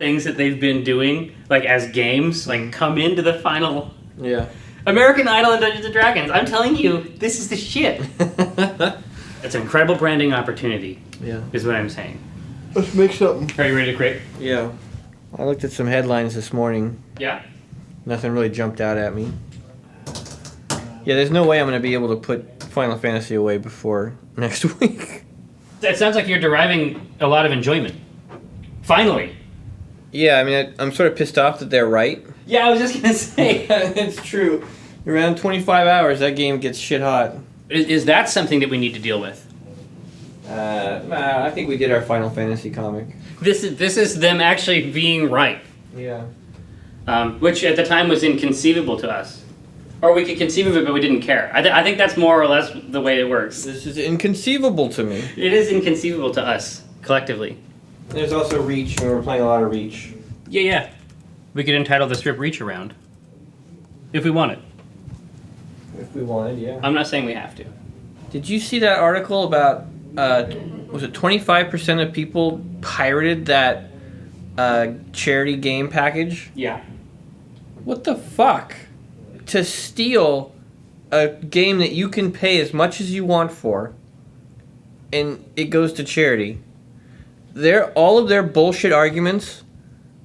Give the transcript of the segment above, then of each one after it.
things that they've been doing, like as games, like come into the final. Yeah. American Idol and Dungeons and Dragons. I'm telling you, this is the shit. It's an incredible branding opportunity. Yeah. Is what I'm saying. Let's make something. Are you ready to create? Yeah. I looked at some headlines this morning. Yeah. Nothing really jumped out at me. Yeah, there's no way I'm going to be able to put Final Fantasy away before next week. It sounds like you're deriving a lot of enjoyment. Finally. Yeah, I mean, I'm sort of pissed off that they're right. Yeah, I was just going to say. It's true. Around 25 hours, that game gets shit hot. Is that something that we need to deal with? I think we did our Final Fantasy comic. This is them actually being right. Yeah. Which at the time was inconceivable to us. Or we could conceive of it, but we didn't care. I think that's more or less the way it works. This is inconceivable to me. It is inconceivable to us, collectively. There's also Reach, and we're playing a lot of Reach. Yeah. We could entitle the strip Reach Around. If we wanted. If we wanted, yeah. I'm not saying we have to. Did you see that article about, was it 25% of people pirated that charity game package? Yeah. What the fuck? To steal a game that you can pay as much as you want for, and it goes to charity. All of their bullshit arguments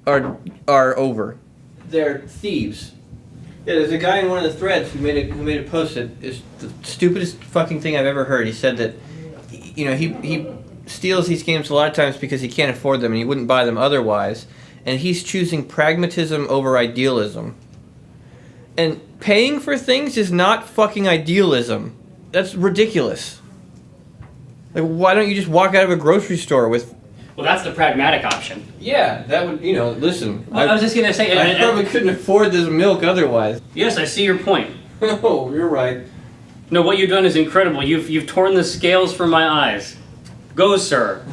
are over. They're thieves. Yeah, there's a guy in one of the threads who made a post that is the stupidest fucking thing I've ever heard. He said that, he steals these games a lot of times because he can't afford them and he wouldn't buy them otherwise, and he's choosing pragmatism over idealism. And paying for things is not fucking idealism. That's ridiculous. Like, why don't you just walk out of a grocery store with... Well, that's the pragmatic option. Yeah, that would, listen. Well, I was just going to say... I probably couldn't afford this milk otherwise. Yes, I see your point. Oh, you're right. No, what you've done is incredible. You've torn the scales from my eyes. Go, sir.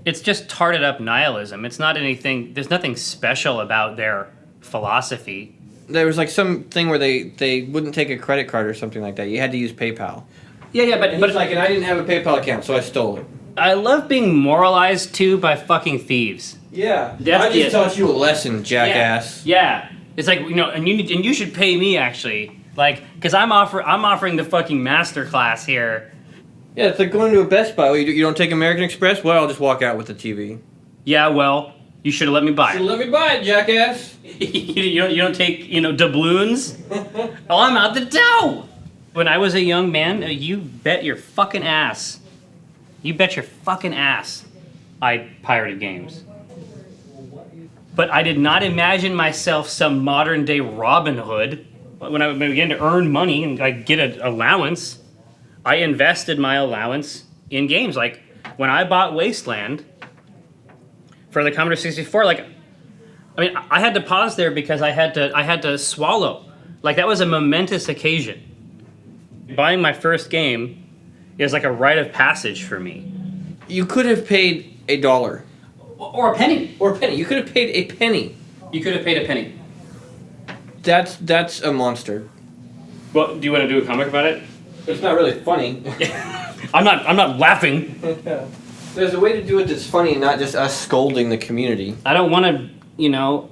It's just tarted up nihilism. It's not anything... There's nothing special about their philosophy. There was like some thing where they wouldn't take a credit card or something like that. You had to use PayPal. Yeah, but it's like, and I didn't have a PayPal account, so I stole it. I love being moralized to by fucking thieves. Yeah, I just taught you a lesson, jackass. Yeah. It's like, and you should pay me actually, like, because I'm offering the fucking master class here. Yeah, it's like going to a Best Buy. You don't take American Express? Well, I'll just walk out with the TV. Yeah, well, you should have let me buy it. You let me buy it, jackass. you don't take, doubloons? Oh, I'm out the dough! When I was a young man, you bet your fucking ass. You bet your fucking ass I pirated games. But I did not imagine myself some modern-day Robin Hood. When I began to earn money and I get an allowance, I invested my allowance in games. Like, when I bought Wasteland for the Commodore 64, I had to pause there because I had to swallow. Like, that was a momentous occasion. Buying my first game is like a rite of passage for me. You could have paid $1. Or a penny. You could have paid a penny. You could have paid a penny. That's a monster. Well, do you want to do a comic about it? It's not really funny. I'm not laughing. There's a way to do it that's funny and not just us scolding the community. I don't want to,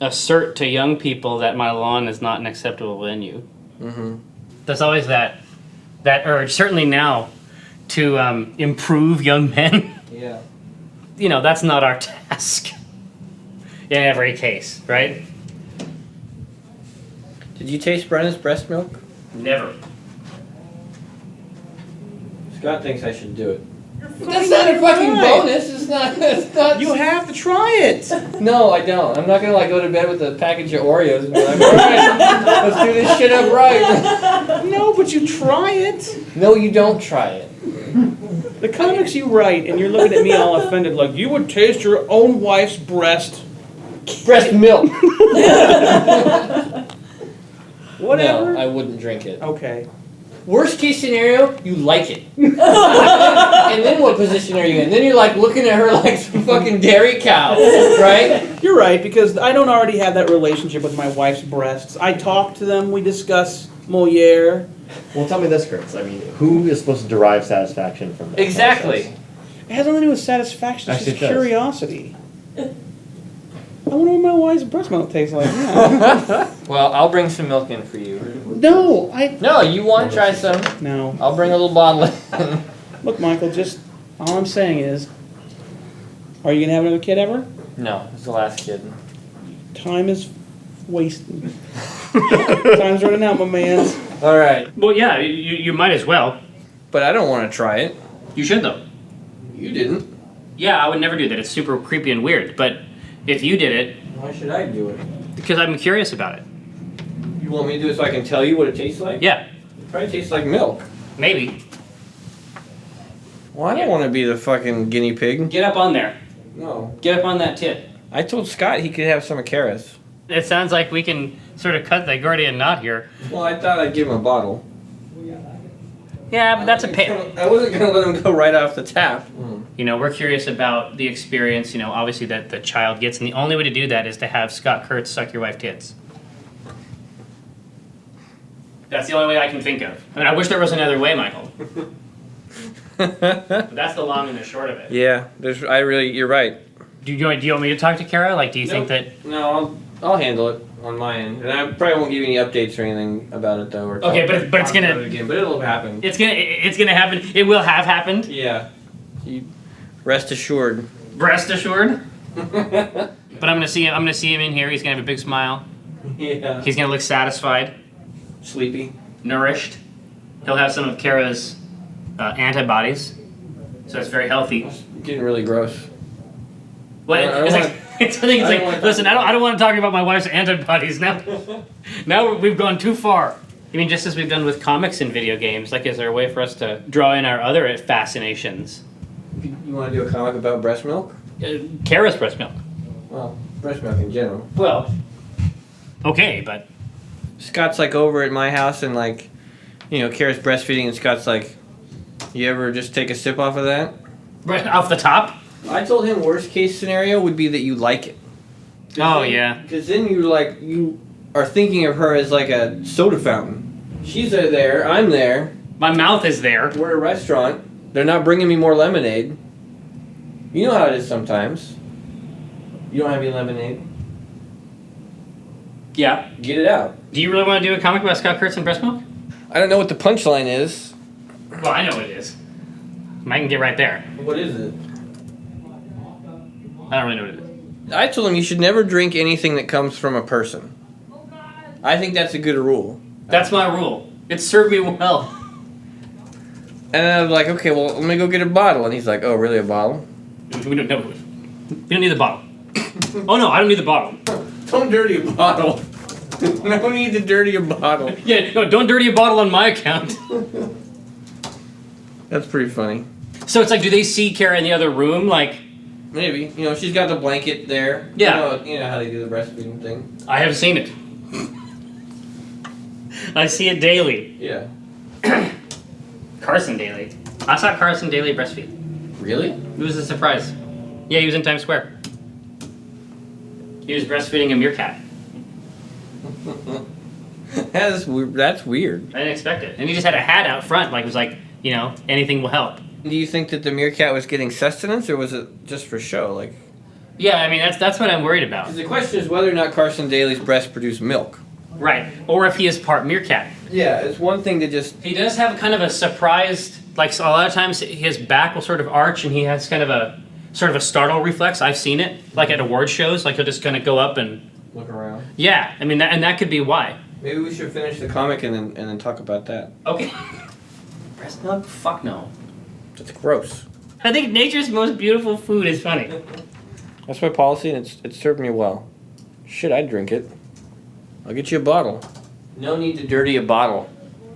assert to young people that my lawn is not an acceptable venue. Mm-hmm. There's always that urge, certainly now, to improve young men. Yeah. That's not our task. In every case, right? Did you taste Brenna's breast milk? Never. Scott thinks I should do it. That's not a fucking bonus. It's not. You have to try it. No, I don't. I'm not gonna go to bed with a package of Oreos and be like, all right, let's do this shit up right. No, but you try it. No, you don't try it. The comics you write, and you're looking at me all offended, like you would taste your own wife's breast milk. Whatever. No, I wouldn't drink it. Okay. Worst case scenario, you like it. And then what position are you in? Then you're like looking at her like some fucking dairy cow, right? You're right, because I don't already have that relationship with my wife's breasts. I talk to them, we discuss Moliere. Well, tell me this, Chris. I mean, who is supposed to derive satisfaction from that? Exactly. process? It has nothing to do with satisfaction, it's Actually, just it does. curiosity. I wonder what my wife's breast milk tastes like. Yeah. Well, I'll bring some milk in for you. No, No, you want to try some? No. I'll bring a little bottle in. Look, Michael, just all I'm saying is, are you gonna have another kid ever? No, it's the last kid. Time is wasting. Time's running out, my man. All right. Well, yeah, you might as well. But I don't want to try it. You should, though. You didn't. Yeah, I would never do that. It's super creepy and weird. But if you did it, Why should I do it? because I'm curious about it. You want me to do it so I can tell you what it tastes like? Yeah, It probably tastes like milk. maybe. Well, I don't want to be the fucking guinea pig. Get up on there. No. Get up on that tit. I told Scott he could have some of Kara's. It sounds like we can sort of cut the Gordian knot here. Well, I thought I'd give him a bottle. Yeah, but that's a pain. I wasn't going to let him go right off the tap. You know, we're curious about the experience, you know, obviously that the child gets, and the only way to do that is to have Scott Kurtz suck your wife tits. That's the only way I can think of. I mean, I wish there was another way, Michael. But that's the long and the short of it. Yeah, you're right. Do you want me to talk to Kara? Like, do you think that... No, I'll handle it on my end. And I probably won't give you any updates or anything about it, though. Or Okay, but it's talk gonna... about it again, but it'll happen. It's gonna happen. It will have happened. Yeah. You rest assured. Rest assured. But I'm gonna see him in here. He's gonna have a big smile. Yeah. He's gonna look satisfied, Sleepy. nourished. He'll have some of Kara's antibodies, so it's very healthy. It's getting really gross. What? I don't It's wanna- like, it's like listen, I don't want to talk about my wife's antibodies now. Now we've gone too far. I mean, just as we've done with comics and video games, like, is there a way for us to draw in our other fascinations? You want to do a comic about breast milk? Kara's breast milk. Well, breast milk in general. Well, okay, but Scott's like over at my house and like, you know, Kara's breastfeeding and Scott's like, you ever just take a sip off of that? right off the top. I told him worst case scenario would be that you like it. Oh yeah. Because then you are thinking of her as like a soda fountain. She's there, I'm there. My mouth is there. We're at a restaurant. They're not bringing me more lemonade. You know how it is sometimes. You don't have any lemonade. Yeah. Get it out. Do you really want to do a comic about Scott Kurtz and breast milk? I don't know what the punchline is. Well, I know what it is. I can get right there. What is it? I don't really know what it is. I told him you should never drink anything that comes from a person. I think that's a good rule. That's my rule. It served me well. And I was like, okay, well, let me go get a bottle. And he's like, oh, really, a bottle? We don't know. We don't need the bottle. Oh no, I don't need the bottle. Don't dirty a bottle. No need to dirty a bottle. Yeah, no, don't dirty a bottle on my account. That's pretty funny. So it's like, do they see Kara in the other room? Like, Maybe. You know, she's got the blanket there. Yeah. You know how they do the breastfeeding thing. I have seen it. I see it daily. Yeah. Carson Daly. I saw Carson Daly breastfeed. Really? It was a surprise. Yeah, he was in Times Square. He was breastfeeding a meerkat. That's weird. I didn't expect it. And he just had a hat out front, like it was like, you know, anything will help. Do you think that the meerkat was getting sustenance, or was it just for show? Like, Yeah, I mean, that's what I'm worried about. 'cause the question is whether or not Carson Daly's breasts produce milk. Right. Or if he is part meerkat. Yeah, it's one thing to just. He does have kind of a surprised, like a lot of times his back will sort of arch and he has kind of a sort of a startle reflex. I've seen it, like at award shows, like he'll just kind of go up and Look around. yeah. I mean, that could be why. Maybe we should finish the comic and then talk about that. Okay. Breast milk? Fuck no. That's gross. I think nature's most beautiful food is funny. That's my policy, and it's served me well. Shit, I'd drink it. I'll get you a bottle. No need to dirty a bottle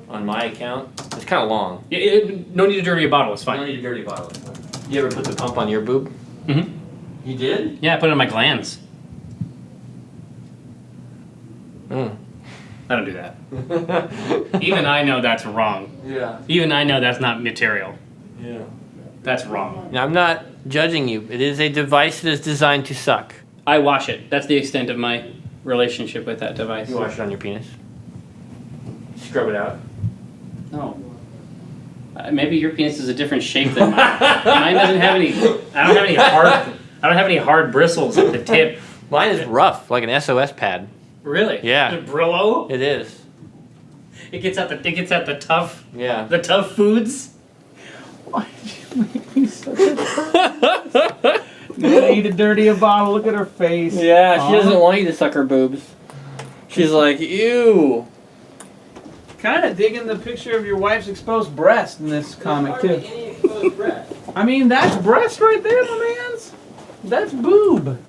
on my account. It's kind of long. No need to dirty a bottle. It's No fine. need to dirty a bottle. You ever put the pump on your boob? Mm-hmm. You did? Yeah, I put it on my glands. Mm. I don't do that. Even I know that's wrong. Yeah. Even I know that's not material. Yeah. That's wrong. Now, I'm not judging you. It is a device that is designed to suck. I wash it. That's the extent of my relationship with that device. You wash it on your penis. Scrub it out. No. Maybe your penis is a different shape than mine. Mine doesn't have any. I don't have any hard bristles at the tip. Mine is rough, like an SOS pad. Really? Yeah. The Brillo? It is. It gets at the tough Yeah. the tough foods. Why did you make me such a... Gonna eat a dirty bottle. Look at her face. Yeah, she doesn't want you to suck her boobs. She's like, ew. Kind of digging the picture of your wife's exposed breast in this comic too. Any exposed breast. I mean, that's breast right there, my man's. That's boob.